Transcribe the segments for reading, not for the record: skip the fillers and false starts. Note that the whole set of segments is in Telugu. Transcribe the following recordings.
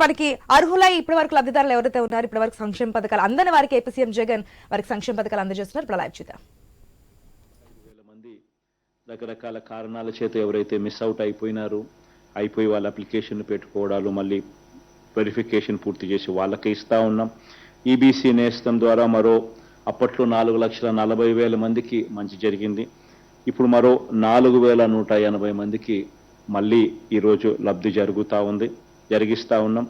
మనకి అర్హులై ఇప్పటి వరకు లబ్ధిదారులు ఎవరైతే ఉన్నారు, ఇప్పటి వరకు సంక్షేమ పథకాలు అందని వారికి ఏపీ సీఎం జగన్ వారికి సంక్షేమ పథకాలు అందజేస్తున్నారు. ఇప్పుడు లైవ్ చూద్దాం. రకరకాల కారణాల చేత ఎవరైతే మిస్ అవుట్ అయిపోయి వాళ్ళ అప్లికేషన్లు పెట్టుకోవడాలు, మళ్ళీ వెరిఫికేషన్ పూర్తి చేసి వాళ్ళకి ఇస్తా ఉన్నాం. ఈబీసీ నేస్తం ద్వారా మరో అప్పట్లో 4,40,000 మందికి మంచి జరిగింది. ఇప్పుడు మరో 4,180 మందికి మళ్ళీ ఈరోజు లబ్ధి జరిగిస్తా ఉన్నాం.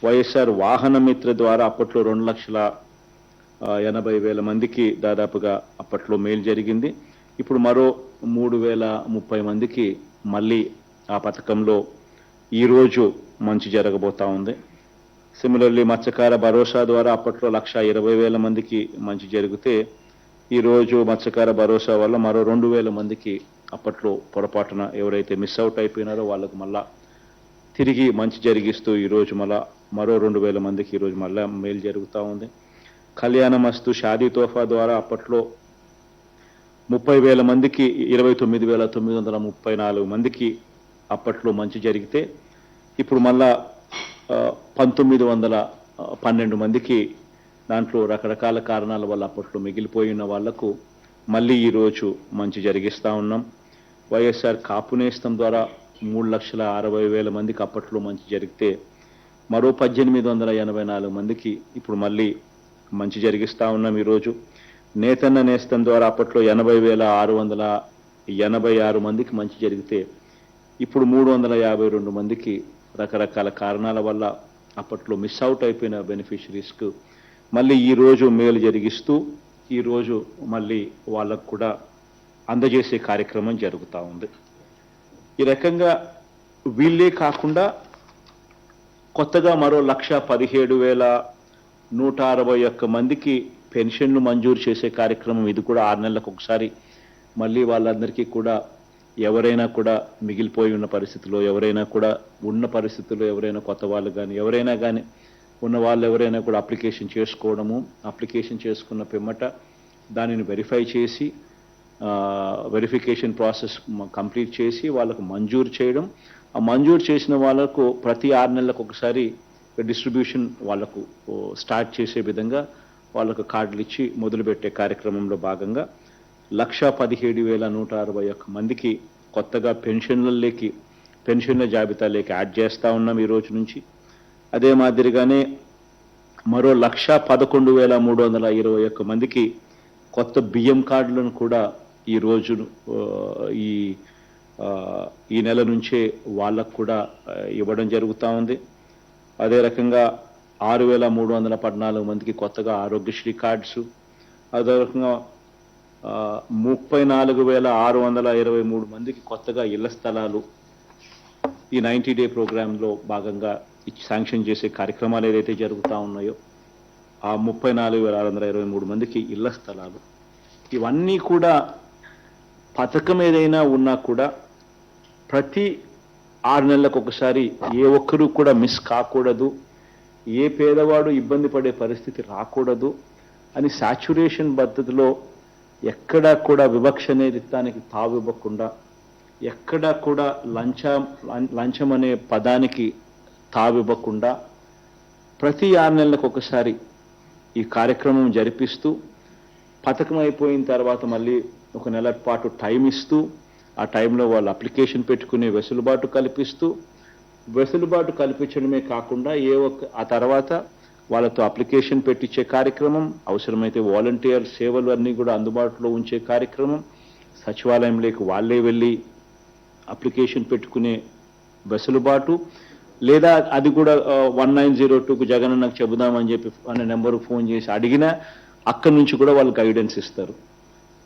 వైఎస్ఆర్ వాహన మిత్ర ద్వారా అప్పట్లో 2,80,000 మందికి దాదాపుగా అప్పట్లో మేలు జరిగింది. ఇప్పుడు మరో 3,030 మందికి మళ్ళీ ఆ పథకంలో ఈరోజు మంచి జరగబోతా ఉంది. సిమిలర్లీ మత్స్యకార భరోసా ద్వారా అప్పట్లో 1,20,000 మందికి మంచి జరిగితే ఈరోజు మత్స్యకార భరోసా వల్ల మరో 2,000 మందికి అప్పట్లో పొరపాటున ఎవరైతే మిస్ అవుట్ అయిపోయినారో వాళ్ళకు మళ్ళా తిరిగి మంచి జరిగిస్తూ ఈరోజు మరో 2,000 మందికి ఈరోజు మళ్ళా మేలు జరుగుతూ ఉంది. కళ్యాణ మస్తు షాదీ తోఫా ద్వారా అప్పట్లో 30,000 మందికి 29,934 మందికి అప్పట్లో మంచి జరిగితే ఇప్పుడు మళ్ళా 1,912 మందికి దాంట్లో రకరకాల కారణాల వల్ల అప్పట్లో మిగిలిపోయిన వాళ్లకు మళ్ళీ ఈరోజు మంచి జరిగిస్తా ఉన్నాం. వైఎస్ఆర్ కాపు నేస్తం ద్వారా 3,60,000 మందికి అప్పట్లో మంచి జరిగితే మరో 1,884 మందికి ఇప్పుడు మళ్ళీ మంచి జరిగిస్తా ఉన్నాం. ఈరోజు నేతన్న నేస్తం ద్వారా అప్పట్లో 80,686 మందికి మంచి జరిగితే ఇప్పుడు 352 మందికి రకరకాల కారణాల వల్ల అప్పట్లో మిస్ అవుట్ అయిపోయిన బెనిఫిషరీస్కు మళ్ళీ ఈరోజు మేలు జరిగిస్తూ ఈరోజు మళ్ళీ వాళ్ళకు కూడా అందజేసే కార్యక్రమం జరుగుతూ ఉంది. ఈ రకంగా వీళ్ళే కాకుండా కొత్తగా మరో 1,17,161 మందికి పెన్షన్లు మంజూరు చేసే కార్యక్రమం, ఇది కూడా 6 నెలలకు ఒకసారి మళ్ళీ వాళ్ళందరికీ కూడా ఎవరైనా కూడా మిగిలిపోయి ఉన్న పరిస్థితుల్లో, ఎవరైనా కూడా ఉన్న పరిస్థితుల్లో, ఎవరైనా కొత్త వాళ్ళు కానీ ఎవరైనా కానీ ఉన్న వాళ్ళు ఎవరైనా కూడా అప్లికేషన్ చేసుకున్న పిమ్మట దానిని వెరిఫై చేసి వెరిఫికేషన్ ప్రాసెస్ కంప్లీట్ చేసి వాళ్ళకు మంజూరు చేయడం, ఆ మంజూరు చేసిన వాళ్ళకు ప్రతి 6 నెలలకు ఒకసారి డిస్ట్రిబ్యూషన్ వాళ్ళకు స్టార్ట్ చేసే విధంగా వాళ్ళకు కార్డులు ఇచ్చి మొదలుపెట్టే కార్యక్రమంలో భాగంగా 1,17,161 మందికి కొత్తగా పెన్షన్ల జాబితాలోకి యాడ్ చేస్తూ ఉన్నాం ఈ రోజు నుంచి. అదే మాదిరిగానే మరో 1,11,321 మందికి కొత్త బియ్యం కార్డులను కూడా ఈ రోజు ఈ నెల నుంచే వాళ్ళకు కూడా ఇవ్వడం జరుగుతూ ఉంది. అదే రకంగా 6,314 మందికి కొత్తగా ఆరోగ్యశ్రీ కార్డ్స్, అదే రకంగా 34,623 మందికి కొత్తగా ఇళ్ల స్థలాలు ఈ 90 డే ప్రోగ్రాంలో భాగంగా శాంక్షన్ చేసే కార్యక్రమాలు ఏదైతే జరుగుతూ ఉన్నాయో ఆ 34,623 మందికి ఇళ్ల స్థలాలు, ఇవన్నీ కూడా పథకం ఏదైనా ఉన్నా కూడా ప్రతి 6 నెలలకు ఒకసారి ఏ ఒక్కరూ కూడా మిస్ కాకూడదు, ఏ పేదవాడు ఇబ్బంది పడే పరిస్థితి రాకూడదు అని సాచ్యురేషన్ పద్ధతిలో ఎక్కడా కూడా వివక్ష నేరిత్తానికి తావివ్వకుండా, ఎక్కడా కూడా లంచం అనే పదానికి తావివ్వకుండా ప్రతి 6 నెలలకు ఒకసారి ఈ కార్యక్రమం జరిపిస్తూ పథకం అయిపోయిన తర్వాత మళ్ళీ 1 నెల పాటు టైం ఇస్తూ ఆ టైంలో వాళ్ళు అప్లికేషన్ పెట్టుకునే వెసులుబాటు కల్పించడమే కాకుండా ఆ తర్వాత వాళ్ళతో అప్లికేషన్ పెట్టించే కార్యక్రమం, అవసరమైతే వాలంటీర్ సేవలు అన్నీ కూడా అందుబాటులో ఉంచే కార్యక్రమం, సచివాలయంలోకి వాళ్ళే వెళ్ళి అప్లికేషన్ పెట్టుకునే వెసులుబాటు, లేదా అది కూడా 1902కు జగనన్నకు చెబుదామని చెప్పి అనే నెంబర్కు ఫోన్ చేసి అడిగినా అక్కడి నుంచి కూడా వాళ్ళు గైడెన్స్ ఇస్తారు.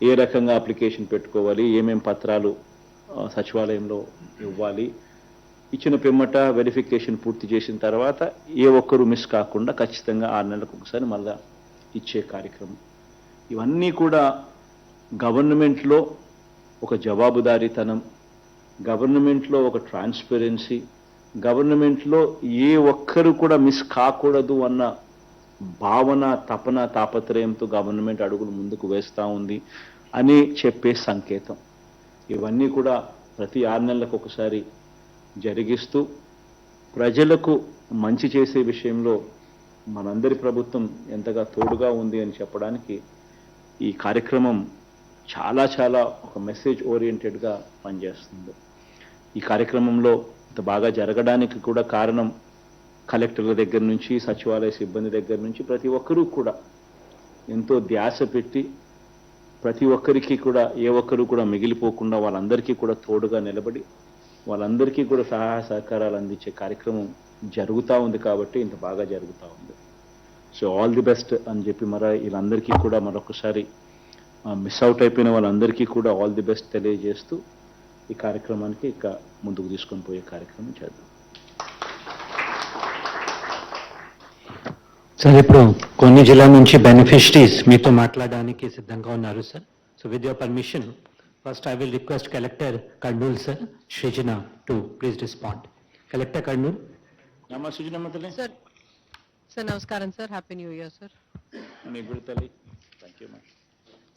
ఏ రకంగా అప్లికేషన్ పెట్టుకోవాలి, ఏమేం పత్రాలు సచివాలయంలో ఇవ్వాలి, ఇచ్చిన పిమ్మట వెరిఫికేషన్ పూర్తి చేసిన తర్వాత ఏ ఒక్కరూ మిస్ కాకుండా ఖచ్చితంగా 6 నెలలకు ఒకసారి మళ్ళా ఇచ్చే కార్యక్రమం. ఇవన్నీ కూడా గవర్నమెంట్లో ఒక జవాబుదారీతనం, గవర్నమెంట్లో ఒక ట్రాన్స్పరెన్సీ, గవర్నమెంట్లో ఏ ఒక్కరు కూడా మిస్ కాకూడదు అన్న భావన, తపన, తాపత్రయంతో గవర్నమెంట్ అడుగులు ముందుకు వేస్తూ ఉంది అని చెప్పే సంకేతం. ఇవన్నీ కూడా ప్రతి 6 నెలలకు ఒకసారి జరిగిస్తూ ప్రజలకు మంచి చేసే విషయంలో మనందరి ప్రభుత్వం ఎంతగా తోడుగా ఉంది అని చెప్పడానికి ఈ కార్యక్రమం చాలా చాలా ఒక మెసేజ్ ఓరియంటెడ్గా పనిచేస్తుంది. ఈ కార్యక్రమంలో ఇంత బాగా జరగడానికి కూడా కారణం కలెక్టర్ల దగ్గర నుంచి సచివాలయ సిబ్బంది దగ్గర నుంచి ప్రతి ఒక్కరూ కూడా ఎంతో ధ్యాస పెట్టి ప్రతి ఒక్కరికి కూడా ఏ ఒక్కరు కూడా మిగిలిపోకుండా వాళ్ళందరికీ కూడా తోడుగా నిలబడి వాళ్ళందరికీ కూడా సహాయ సహకారాలు అందించే కార్యక్రమం జరుగుతూ ఉంది కాబట్టి ఇంత బాగా జరుగుతూ ఉంది. సో ఆల్ ది బెస్ట్ అని చెప్పి వీళ్ళందరికీ కూడా మరొకసారి మిస్ అవుట్ అయిపోయిన వాళ్ళందరికీ కూడా ఆల్ ది బెస్ట్ తెలియజేస్తూ ఈ కార్యక్రమానికి ఇక ముందుకు తీసుకొని పోయే కార్యక్రమం చేద్దాం. సార్, ఇప్పుడు కొన్ని జిల్లాల నుంచి బెనిఫిషరీస్ మీతో మాట్లాడడానికి సిద్ధంగా ఉన్నారు sir. So with your permission, first I will request collector Kurnool sir Srujana to please respond. Collector Kurnool. Sir sir నమస్కారం sir, happy new year sir.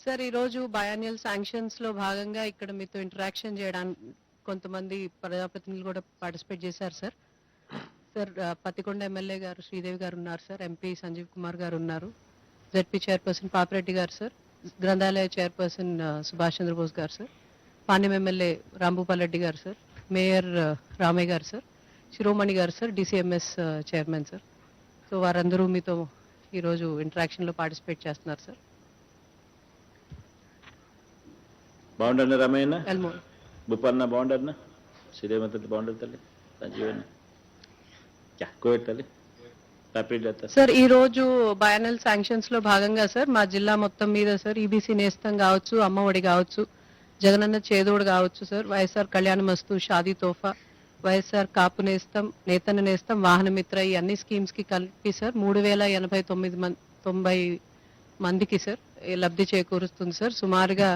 Sir, ఈరోజు బయాన్యువల్ శాంక్షన్స్ లో భాగంగా ఇక్కడ మీతో ఇంటరాక్షన్ చేయడానికి కొంతమంది ప్రజాప్రతినిధులు కూడా పార్టిసిపేట్ చేశారు సార్. సార్, పత్తికొండ ఎమ్మెల్యే గారు శ్రీదేవి గారు ఉన్నారు సార్, ఎంపీ సంజీవ్ కుమార్ గారు ఉన్నారు, జెడ్పీ చైర్పర్సన్ పాపిరెడ్డి గారు సార్, గ్రంథాలయ చైర్పర్సన్ సుభాష్ చంద్రబోస్ గారు సార్, పాణ్యం ఎమ్మెల్యే రాంభూపాల్ రెడ్డి గారు సార్, మేయర్ రామయ్య గారు సార్, శిరోమణి గారు sir, DCMS chairman sir. So వారందరూ మీతో ఈరోజు ఇంటరాక్షన్లో పార్టిసిపేట్ చేస్తున్నారు సార్. బాగుండన్న రామయ్యన్న, ఎల్మోర్ భూపాలన్న బాగుండన్న, శ్రీదేవంతి బాగుండదు తల్లి, సంజీవన్న తల్లి. సార్, ఈ రోజు బయానల్ శాంక్షన్స్ లో భాగంగా సార్ మా జిల్లా మొత్తం మీద సార్ ఈబీసీ నేస్తం కావచ్చు, అమ్మఒడి కావచ్చు, జగనన్న చేదోడు కావచ్చు సార్, వైఎస్ఆర్ కళ్యాణ మస్తు, షాదీ తోఫా, వైఎస్ఆర్ కాపు నేస్తం, నేతన్న నేస్తం, వాహన మిత్ర, ఈ అన్ని స్కీమ్స్ కి కలిపి సార్ 3089 మందికి సార్ లబ్ధి చేకూరుస్తుంది సార్. సుమారుగా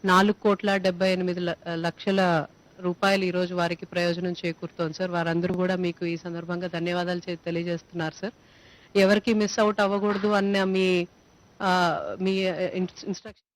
4,78,00,000 రూపాయలు ఈ రోజు వారికి ప్రయోజనం చేకూరుతోంది సార్. వారందరూ కూడా మీకు ఈ సందర్భంగా ధన్యవాదాలు తెలియజేస్తున్నారు సార్. ఎవరికి మిస్ అవుట్ అవ్వకూడదు అన్న మీ ఇన్స్ట్రక్షన్